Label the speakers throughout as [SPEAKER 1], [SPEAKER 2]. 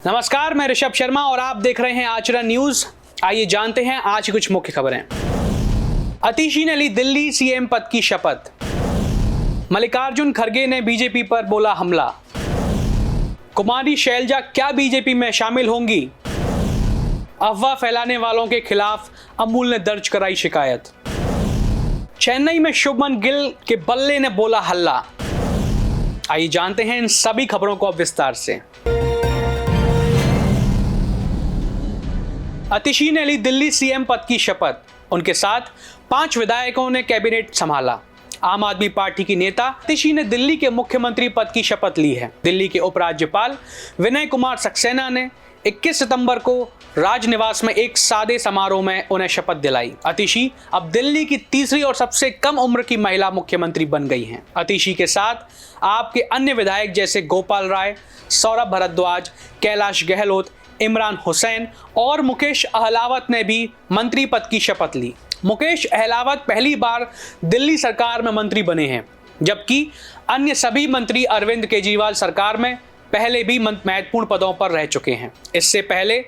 [SPEAKER 1] नमस्कार, मैं ऋषभ शर्मा और आप देख रहे हैं आचरण न्यूज। आइए जानते हैं आज की कुछ मुख्य खबरें। अतिशी ने ली दिल्ली सीएम पद की शपथ। मल्लिकार्जुन खड़गे ने बीजेपी पर बोला हमला। कुमारी शैलजा क्या बीजेपी में शामिल होंगी? अफवाह फैलाने वालों के खिलाफ अमूल ने दर्ज कराई शिकायत। चेन्नई में शुभमन गिल के बल्ले ने बोला हल्ला। आइए जानते हैं इन सभी खबरों को अब विस्तार से। अतिशी ने ली दिल्ली सीएम पद की शपथ। उनके साथ 5 विधायकों ने कैबिनेट संभाला। आम आदमी पार्टी की नेता अतिशी ने दिल्ली के मुख्यमंत्री पद की शपथ ली है। दिल्ली के उपराज्यपाल विनय कुमार सक्सेना ने 21 सितंबर को राजनिवास में एक सादे समारोह में उन्हें शपथ दिलाई। अतिशी अब दिल्ली की तीसरी और सबसे कम उम्र की महिला मुख्यमंत्री बन गई हैं। अतिशी के साथ आपके अन्य विधायक जैसे गोपाल राय, सौरभ भारद्वाज, कैलाश गहलोत, इमरान हुसैन और मुकेश अहलावत ने भी मंत्री पद की शपथ ली। मुकेश अहलावत पहली बार दिल्ली सरकार में मंत्री बने हैं, जबकि अन्य सभी मंत्री अरविंद केजरीवाल सरकार में पहले भी महत्वपूर्ण पदों पर रह चुके हैं। इससे पहले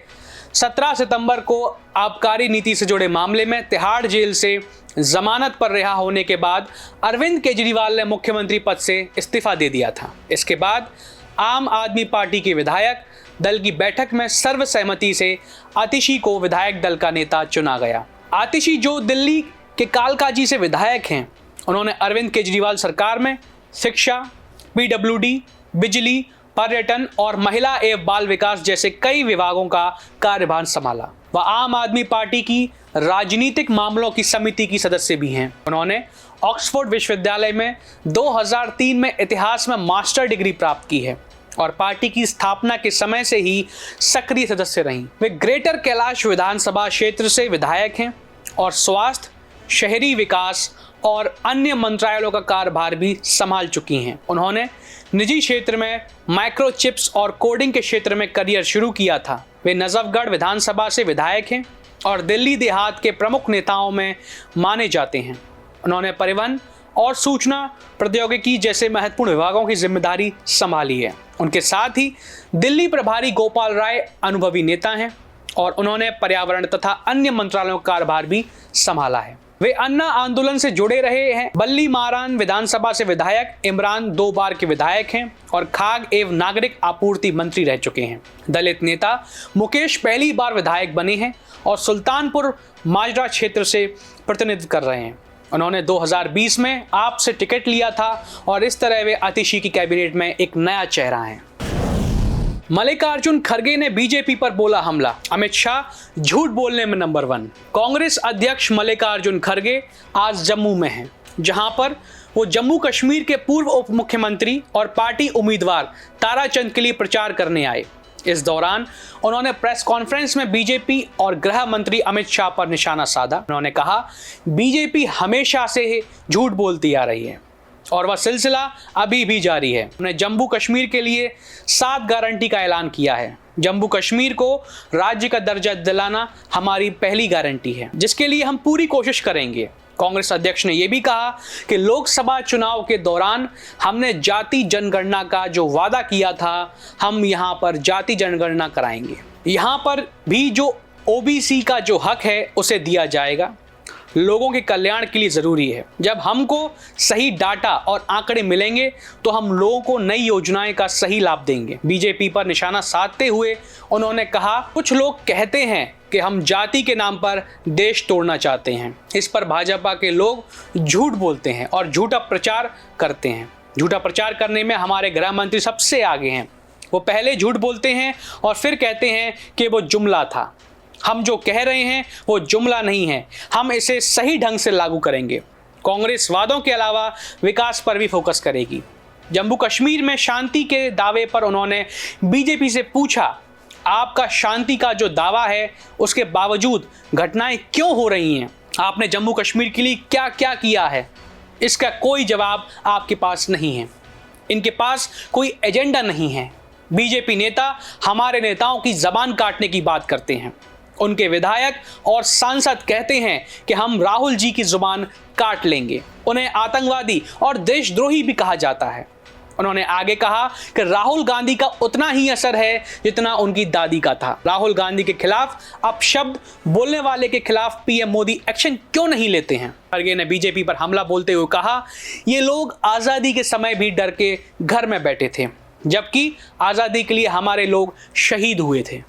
[SPEAKER 1] 17 सितंबर को आबकारी नीति से जुड़े मामले में तिहाड़ जेल से जमानत पर रिहा होने के बाद अरविंद केजरीवाल ने मुख्यमंत्री पद से इस्तीफा दे दिया था। इसके बाद आम आदमी पार्टी के विधायक दल की बैठक में सर्वसहमति से आतिशी को विधायक दल का नेता चुना गया। आतिशी जो दिल्ली के कालकाजी से विधायक हैं, उन्होंने अरविंद केजरीवाल सरकार में शिक्षा, पीडब्ल्यूडी, बिजली, पर्यटन और महिला एवं बाल विकास जैसे कई विभागों का कार्यभार संभाला। वह आम आदमी पार्टी की राजनीतिक मामलों की समिति की सदस्य भी हैं। उन्होंने ऑक्सफोर्ड विश्वविद्यालय में 2003 में इतिहास में मास्टर डिग्री प्राप्त की है और पार्टी की स्थापना के समय से ही सक्रिय सदस्य रहीं। वे ग्रेटर कैलाश विधानसभा क्षेत्र से विधायक हैं और स्वास्थ्य, शहरी विकास और अन्य मंत्रालयों का कार्यभार भी संभाल चुकी हैं। उन्होंने निजी क्षेत्र में माइक्रोचिप्स और कोडिंग के क्षेत्र में करियर शुरू किया था। वे नजफगढ़ विधानसभा से विधायक हैं और दिल्ली देहात के प्रमुख नेताओं में माने जाते हैं। उन्होंने परिवहन और सूचना प्रौद्योगिकी जैसे महत्वपूर्ण विभागों की जिम्मेदारी संभाली है। उनके साथ ही दिल्ली प्रभारी गोपाल राय अनुभवी नेता हैं और उन्होंने पर्यावरण तथा अन्य मंत्रालयों का कार्यभार भी संभाला है। वे अन्ना आंदोलन से जुड़े रहे हैं। बल्ली मारान विधानसभा से विधायक इमरान 2 बार के विधायक हैं और खाद्य एवं नागरिक आपूर्ति मंत्री रह चुके हैं। दलित नेता मुकेश पहली बार विधायक बने हैं और सुल्तानपुर माजरा क्षेत्र से प्रतिनिधित्व कर रहे हैं। उन्होंने 2020 में आप से टिकट लिया था और इस तरह वे अतिशी की कैबिनेट में एक नया चेहरा हैं। मल्लिकार्जुन खड़गे ने बीजेपी पर बोला हमला। अमित शाह झूठ बोलने में नंबर 1। कांग्रेस अध्यक्ष मल्लिकार्जुन खड़गे आज जम्मू में हैं, जहां पर वो जम्मू कश्मीर के पूर्व उप मुख्यमंत्री और पार्टी उम्मीदवार ताराचंद के लिए प्रचार करने आए। इस दौरान उन्होंने प्रेस कॉन्फ्रेंस में बीजेपी और गृह मंत्री अमित शाह पर निशाना साधा। उन्होंने कहा, बीजेपी हमेशा से झूठ बोलती आ रही है और वह सिलसिला अभी भी जारी है। उन्होंने जम्मू कश्मीर के लिए 7 गारंटी का ऐलान किया है। जम्मू कश्मीर को राज्य का दर्जा दिलाना हमारी पहली गारंटी है, जिसके लिए हम पूरी कोशिश करेंगे। कांग्रेस अध्यक्ष ने यह भी कहा कि लोकसभा चुनाव के दौरान हमने जाति जनगणना का जो वादा किया था, हम यहां पर जाति जनगणना कराएंगे। यहां पर भी जो ओबीसी का जो हक है उसे दिया जाएगा। लोगों के कल्याण के लिए जरूरी है। जब हमको सही डाटा और आंकड़े मिलेंगे तो हम लोगों को नई योजनाएं का सही लाभ देंगे। बीजेपी पर निशाना साधते हुए उन्होंने कहा, कुछ लोग कहते हैं कि हम जाति के नाम पर देश तोड़ना चाहते हैं। इस पर भाजपा के लोग झूठ बोलते हैं और झूठा प्रचार करते हैं। झूठा प्रचार करने में हमारे गृह मंत्री सबसे आगे हैं। वो पहले झूठ बोलते हैं और फिर कहते हैं कि वो जुमला था। हम जो कह रहे हैं वो जुमला नहीं है, हम इसे सही ढंग से लागू करेंगे। कांग्रेस वादों के अलावा विकास पर भी फोकस करेगी। जम्मू कश्मीर में शांति के दावे पर उन्होंने बीजेपी से पूछा, आपका शांति का जो दावा है उसके बावजूद घटनाएं क्यों हो रही हैं? आपने जम्मू कश्मीर के लिए क्या क्या किया है? इसका कोई जवाब आपके पास नहीं है। इनके पास कोई एजेंडा नहीं है। बीजेपी नेता हमारे नेताओं की जबान काटने की बात करते हैं। उनके विधायक और सांसद कहते हैं कि हम राहुल जी की जुबान काट लेंगे। उन्हें आतंकवादी और देशद्रोही भी कहा जाता है। उन्होंने आगे कहा कि राहुल गांधी का उतना ही असर है जितना उनकी दादी का था। राहुल गांधी के खिलाफ अपशब्द बोलने वाले के खिलाफ पीएम मोदी एक्शन क्यों नहीं लेते हैं। खड़गे ने बीजेपी पर हमला बोलते हुए कहा, ये लोग आजादी के समय भी डर के घर में बैठे थे, जबकि आजादी के लिए हमारे लोग शहीद हुए थे।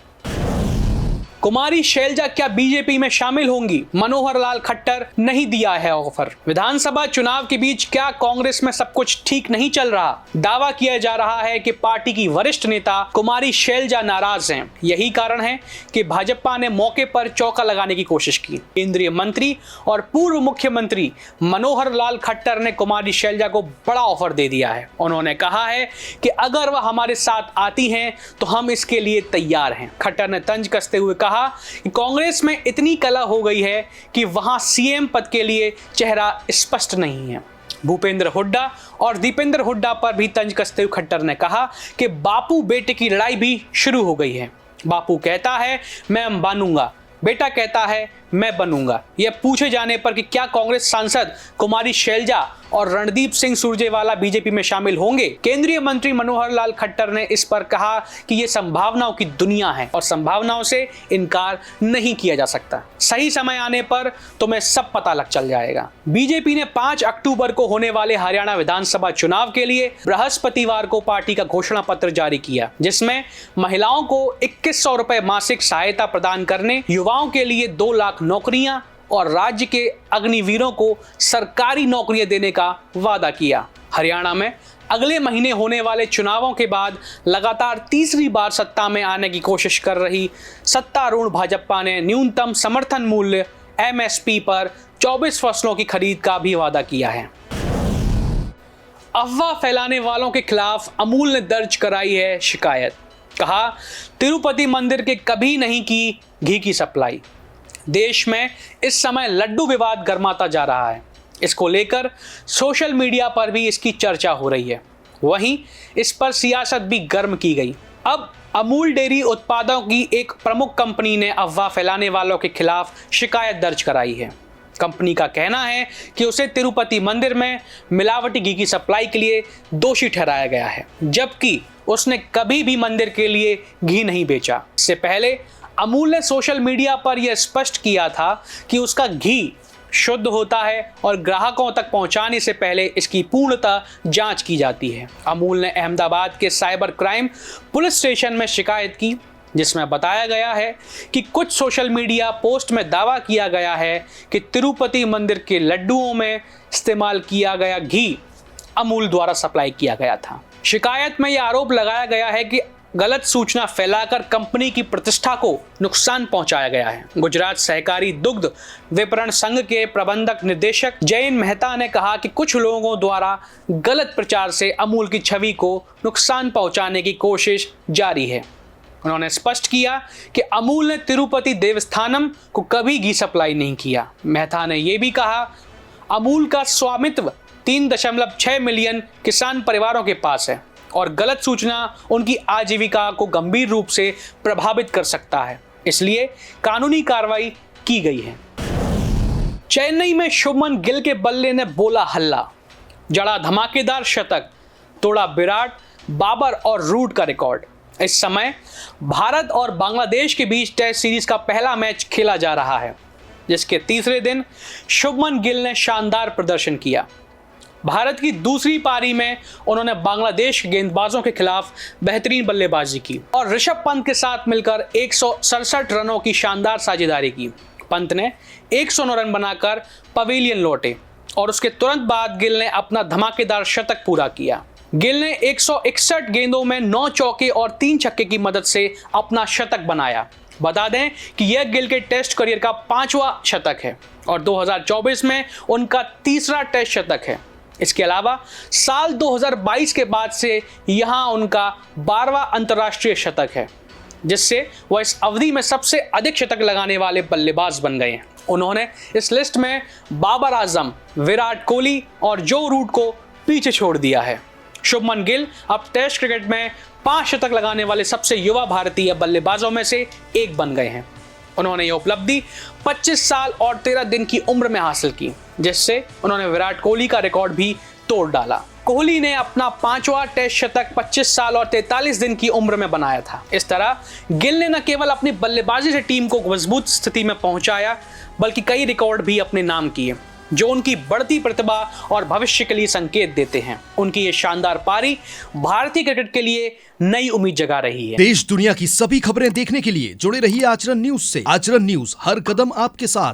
[SPEAKER 1] कुमारी शैलजा क्या बीजेपी में शामिल होंगी? मनोहर लाल खट्टर नहीं दिया है ऑफर। विधानसभा चुनाव के बीच क्या कांग्रेस में सब कुछ ठीक नहीं चल रहा? दावा किया जा रहा है कि पार्टी की वरिष्ठ नेता कुमारी शैलजा नाराज हैं। यही कारण है कि भाजपा ने मौके पर चौका लगाने की कोशिश की। केंद्रीय मंत्री और पूर्व मुख्यमंत्री मनोहर लाल खट्टर ने कुमारी शैलजा को बड़ा ऑफर दे दिया है। उन्होंने कहा है कि अगर वह हमारे साथ आती हैं तो हम इसके लिए तैयार हैं। खट्टर ने तंज कसते हुए कहा कि कांग्रेस में इतनी कला हो गई है कि वहां सीएम पद के लिए चेहरा स्पष्ट नहीं है। भूपेंद्र हुड्डा और दीपेंद्र हुड्डा पर भी तंज कसते हुए खट्टर ने कहा कि बापू बेटे की लड़ाई भी शुरू हो गई है। बापू कहता है मैं बनूंगा, बेटा कहता है मैं बनूंगा। यह पूछे जाने पर कि क्या कांग्रेस सांसद कुमारी शैलजा और रणदीप सिंह सुरजेवाला बीजेपी में शामिल होंगे, केंद्रीय मंत्री मनोहर लाल खट्टर ने इस पर कहा कि यह संभावनाओं की दुनिया है और संभावनाओं से इनकार नहीं किया जा सकता। सही समय आने पर तुम्हें सब पता लग चल जाएगा। बीजेपी ने 5 अक्टूबर को होने वाले हरियाणा विधानसभा चुनाव के लिए बृहस्पतिवार को पार्टी का घोषणा पत्र जारी किया, जिसमें महिलाओं को 2100 रुपए मासिक सहायता प्रदान करने, युवाओं के लिए 2 लाख नौकरियां और राज्य के अग्निवीरों को सरकारी नौकरियां देने का वादा किया। हरियाणा में अगले महीने होने वाले चुनावों के बाद लगातार तीसरी बार सत्ता में आने की कोशिश कर रही सत्तारूढ़ भाजपा ने न्यूनतम समर्थन मूल्य एमएसपी पर 24 फसलों की खरीद का भी वादा किया है। अफवाह फैलाने वालों के खिलाफ अमूल ने दर्ज कराई है शिकायत। कहा, तिरुपति मंदिर के कभी नहीं की घी की सप्लाई। देश में इस समय लड्डू विवाद गर्माता जा रहा है। इसको लेकर सोशल मीडिया पर भी इसकी चर्चा हो रही है। वहीं इस पर सियासत भी गर्म की गई। अब अमूल डेयरी उत्पादों की एक प्रमुख कंपनी ने अफवाह फैलाने वालों के खिलाफ शिकायत दर्ज कराई है। कंपनी का कहना है कि उसे तिरुपति मंदिर में मिलावटी घी की सप्लाई के लिए दोषी ठहराया गया है, जबकि उसने कभी भी मंदिर के लिए घी नहीं बेचा। इससे पहले अमूल ने सोशल मीडिया पर यह स्पष्ट किया था कि उसका घी शुद्ध होता है और ग्राहकों तक पहुंचाने से पहले इसकी पूर्णतः जांच की जाती है। अमूल ने अहमदाबाद के साइबर क्राइम पुलिस स्टेशन में शिकायत की, जिसमें बताया गया है कि कुछ सोशल मीडिया पोस्ट में दावा किया गया है कि तिरुपति मंदिर के लड्डुओं में इस्तेमाल किया गया घी अमूल द्वारा सप्लाई किया गया था। शिकायत में यह आरोप लगाया गया है कि गलत सूचना फैलाकर कंपनी की प्रतिष्ठा को नुकसान पहुंचाया गया है। गुजरात सहकारी दुग्ध विपणन संघ के प्रबंधक निदेशक जयन मेहता ने कहा कि कुछ लोगों द्वारा गलत प्रचार से अमूल की छवि को नुकसान पहुंचाने की कोशिश जारी है। उन्होंने स्पष्ट किया कि अमूल ने तिरुपति देवस्थानम को कभी घी सप्लाई नहीं किया। मेहता ने यह भी कहा, अमूल का स्वामित्व 3.6 मिलियन किसान परिवारों के पास है और गलत सूचना उनकी आजीविका को गंभीर रूप से प्रभावित कर सकता है, इसलिए कानूनी कार्रवाई की गई है। चेन्नई में शुभमन गिल के बल्ले ने बोला हल्ला, जड़ा धमाकेदार शतक, तोड़ा विराट, बाबर और रूट का रिकॉर्ड। इस समय भारत और बांग्लादेश के बीच टेस्ट सीरीज का पहला मैच खेला जा रहा है, जिसके तीसरे दिन शुभमन गिल ने शानदार प्रदर्शन किया। भारत की दूसरी पारी में उन्होंने बांग्लादेश के गेंदबाजों के खिलाफ बेहतरीन बल्लेबाजी की और ऋषभ पंत के साथ मिलकर 167 रनों की शानदार साझेदारी की। पंत ने 109 रन बनाकर पवेलियन लौटे और उसके तुरंत बाद गिल ने अपना धमाकेदार शतक पूरा किया। गिल ने 161 गेंदों में 9 चौके और 3 छक्के की मदद से अपना शतक बनाया। बता दें कि यह गिल के टेस्ट करियर का 5वां शतक है और 2024 में उनका 3रा टेस्ट शतक है। इसके अलावा साल 2022 के बाद से यहां उनका 12वां अंतर्राष्ट्रीय शतक है, जिससे वह इस अवधि में सबसे अधिक शतक लगाने वाले बल्लेबाज बन गए हैं। उन्होंने इस लिस्ट में बाबर आजम, विराट कोहली और जो रूट को पीछे छोड़ दिया है। शुभमन गिल अब टेस्ट क्रिकेट में 5 शतक लगाने वाले सबसे युवा भारतीय बल्लेबाजों में से एक बन गए हैं। उन्होंने यह उपलब्धि 25 साल और 13 दिन की उम्र में हासिल की, जिससे उन्होंने विराट कोहली का रिकॉर्ड भी तोड़ डाला। कोहली ने अपना 5वां टेस्ट शतक 25 साल और 43 दिन की उम्र में बनाया था। इस तरह गिल ने न केवल अपनी बल्लेबाजी से टीम को मजबूत स्थिति में पहुंचाया, बल्कि कई रिकॉर्ड भी अपने नाम किए, जो उनकी बढ़ती प्रतिभा और भविष्य के लिए संकेत देते हैं। उनकी ये शानदार पारी भारतीय क्रिकेट के लिए नई उम्मीद जगा रही है।
[SPEAKER 2] देश दुनिया की सभी खबरें देखने के लिए जुड़े रहिए आचरण न्यूज से। आचरण न्यूज, हर कदम आपके साथ।